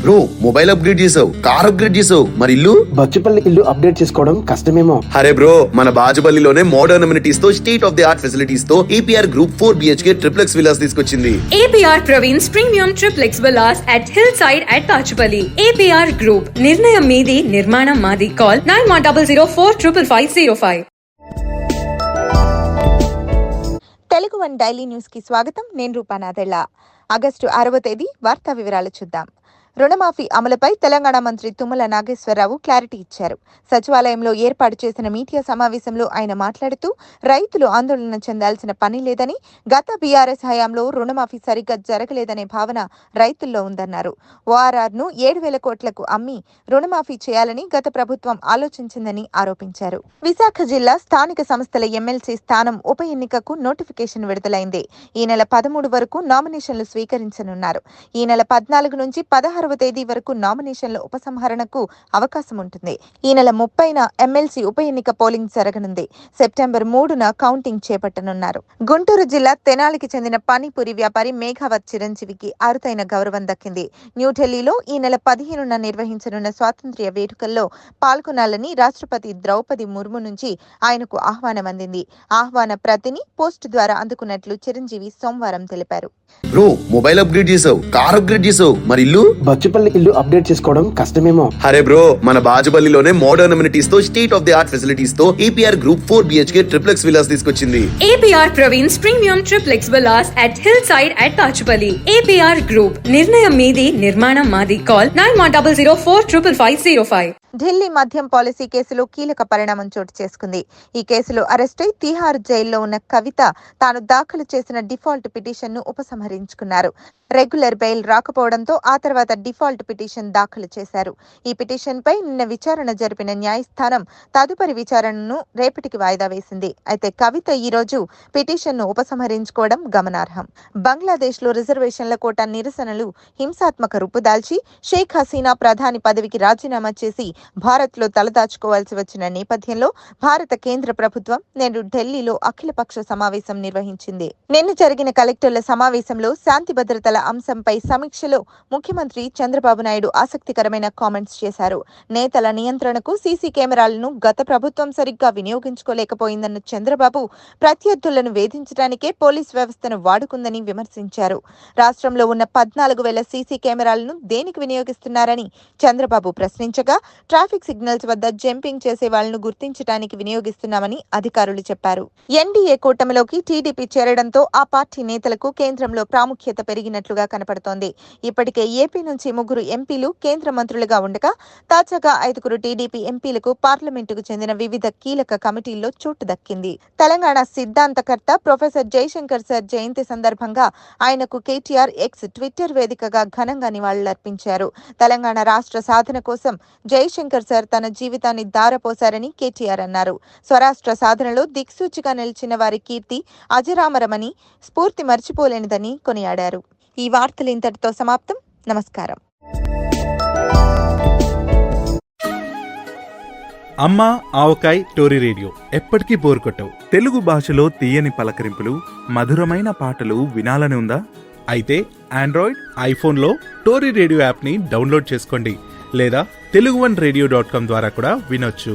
Bro mobile upgrade చేసావు, car upgrade చేసావు, మరి ఇల్లు? బచ్చుపల్లి ఇల్లు అప్డేట్ చేసుకోవడం కష్టమేమో. అరే బ్రో, మన బాజుపల్లిలోనే మోడర్న్ అమ్యూనిటీస్ తో, state of the art facilities తో APR Group 4 BHK triplex villas తీసుకొచ్చింది. APR Praveen's Premium Triplex Villas at Hillside at Bachupalli. APR Group, నిర్ణయం మీది, నిర్మాణం మాది. Call 9100455505. Telugu one daily news కి స్వాగతం. నేను రూపానాథెళ్ళ. ఆగస్టు 6వ తేదీ వార్తా వివరాలు చూద్దాం. రుణమాఫీ అమలుపై తెలంగాణ మంత్రి తుమ్మల నాగేశ్వరరావు క్లారిటీ ఇచ్చారు. సచివాలయంలో ఏర్పాటు చేసిన మీడియా సమావేశంలో ఆయన మాట్లాడుతూ, రైతులు ఆందోళన చెందాల్సిన పని లేదని, గత బీఆర్ఎస్ హయాంలో రుణమాఫీ సరిగ్గా జరగలేదనే భావన రైతుల్లో ఉందన్నారు. ORRను 7,000 కోట్లకు అమ్మి రుణమాఫీ చేయాలని గత ప్రభుత్వం ఆలోచించిందని ఆరోపించారు. విశాఖ జిల్లా స్థానిక సంస్థల ఎమ్మెల్సీ స్థానం ఉప ఎన్నికకు నోటిఫికేషన్ విడుదలైంది. ఈ నెల 13 వరకు నామినేషన్లు స్వీకరించనున్నారు. ఈ నెల 14 నుంచి 16వ తేదీ వరకు నామినేషన్ల ఉపసంహరణకు అవకాశం ఉంటుంది. ఈ నెల 30న ఎమ్మెల్సీ ఉప ఎన్నిక పోలింగ్ జరగనుంది. సెప్టెంబర్ 3న కౌంటింగ్ చేపట్టనున్నారు. గుంటూరు జిల్లా తెనాలికి చెందిన పానీపూరి వ్యాపారి మేఘావత్ చిరంజీవికి అరుదైన గౌరవం దక్కింది. న్యూఢిల్లీలో ఈ నెల 15న నిర్వహించనున్న స్వాతంత్ర్య వేడుకల్లో పాల్గొనాలని రాష్ట్రపతి ద్రౌపది ముర్ము నుంచి ఆయనకు ఆహ్వానం అందింది. ఆహ్వాన ప్రతిని పోస్ట్ ద్వారా అందుకున్నట్లు చిరంజీవి సోమవారం తెలిపారు. బ్రో మొబైల్ అప్గ్రేడ్ చేసావు, కార్ అప్గ్రేడ్ చేసావు, మరి ఇల్లు? బచ్చుపల్లి ఇల్లు అప్డేట్ చేసుకోవడం కష్టమేమో. అరే బ్రో, మన బాజుపల్లిలోనే మోడర్న్ అమ్యూనిటీస్ తో, state of the art facilities తో APR Group 4 BHK triplex villas తీసుకొచ్చింది. APR Praveen's Premium Triplex Villas at Hillside at Bachupalli. APR Group, నిర్ణయం మీది, నిర్మాణం మాది. Call 9100455505. ఢిల్లీ మద్యం పాలసీ కేసులో కీలక పరిణామం చోటు చేసుకుంది. ఈ కేసులో అరెస్టై తిహార్ జైల్లో ఉన్న కవిత తాను దాఖలు చేసిన డిఫాల్ట్ పిటిషన్ను ఉపసంహరించుకున్నారు. రెగ్యులర్ బెయిల్ రాకపోవడంతో ఆ తర్వాత డిఫాల్ట్ పిటిషన్ దాఖలు చేశారు. ఈ పిటిషన్పై నిన్న విచారణ జరిపిన న్యాయస్థానం తదుపరి విచారణను రేపటికి వాయిదా వేసింది. అయితే కవిత ఈ రోజు పిటిషన్ను ఉపసంహరించుకోవడం గమనార్హం. బంగ్లాదేశ్లో రిజర్వేషన్ల కోటా నిరసనలు హింసాత్మక రూపుదాల్చి షేక్ హసీనా ప్రధాని పదవికి రాజీనామా చేసి భారత్లో తలదాచుకోవాల్సి వచ్చిన నేపథ్యంలో భారత కేంద్ర ప్రభుత్వం నేడు ఢిల్లీలో అఖిలపక్ష సమావేశం నిర్వహించింది. నిన్న జరిగిన కలెక్టర్ల సమావేశంలో శాంతి భద్రతల అంశంపై సమీక్షలో ముఖ్యమంత్రి చంద్రబాబు నాయుడు ఆసక్తికరమైన కామెంట్స్ చేశారు. నేతల నియంత్రణకు సీసీ కెమెరాలను గత ప్రభుత్వం సరిగ్గా వినియోగించుకోలేకపోయిందన్న చంద్రబాబు ప్రత్యర్థులను వేధించడానికే పోలీస్ వ్యవస్థను వాడుకుందని విమర్శించారు. రాష్ట్రంలో ఉన్న 14,000 సీసీ కెమెరాలను దేనికి వినియోగిస్తున్నారని చంద్రబాబు ప్రశ్నించగా, ట్రాఫిక్ సిగ్నల్స్ వద్ద జంపింగ్ చేసే వాళ్లను గుర్తించడానికి వినియోగిస్తున్నామని అధికారులు చెప్పారు. ఎన్డీఏ కూటమిలోకి టీడీపీ చేరడంతో ఆ పార్టీ నేతలకు కేంద్రంలో ప్రాముఖ్యత పెరిగినట్లుగా కనపడుతోంది. ఇప్పటికే ఏపీ నుంచి 3 ఎంపీలు కేంద్ర మంత్రులుగా ఉండగా, తాజాగా 5 టీడీపీ ఎంపీలకు పార్లమెంటుకు చెందిన వివిధ కీలక కమిటీల్లో చోటు దక్కింది. తెలంగాణ సిద్ధాంతకర్త ప్రొఫెసర్ జయశంకర్ సార్ జయంతి సందర్భంగా ఆయనకు కేటీఆర్ ఎక్స్ ట్విట్టర్ వేదికగా ఘనంగా నివాళులర్పించారు. తెలంగాణ రాష్ట్ర సాధన కోసం జయశంకర్ సార్ తన జీవితాన్ని ధారపోశారని కేటీఆర్ అన్నారు. స్వరాష్ట్ర సాధనలో దిక్సూచిగా నిలిచిన వారి కీర్తి అజరామరమని, స్ఫూర్తి మర్చిపోలేనిదని కొనియాడారు. ఈ వార్తలు ఇంతటితో సమాప్తం. నమస్కారం. అమ్మా ఆవకాయ్ టోరీ రేడియో ఎప్పటికీ బోర్ కొట్టవు. తెలుగు భాషలో తీయని పలకరింపులు, మధురమైన పాటలు వినాలని ఉందా? అయితే ఆండ్రాయిడ్, ఐఫోన్లో టోరీ రేడియో యాప్ని డౌన్లోడ్ చేసుకోండి, లేదా teluguoneradio.com ద్వారా కూడా వినొచ్చు.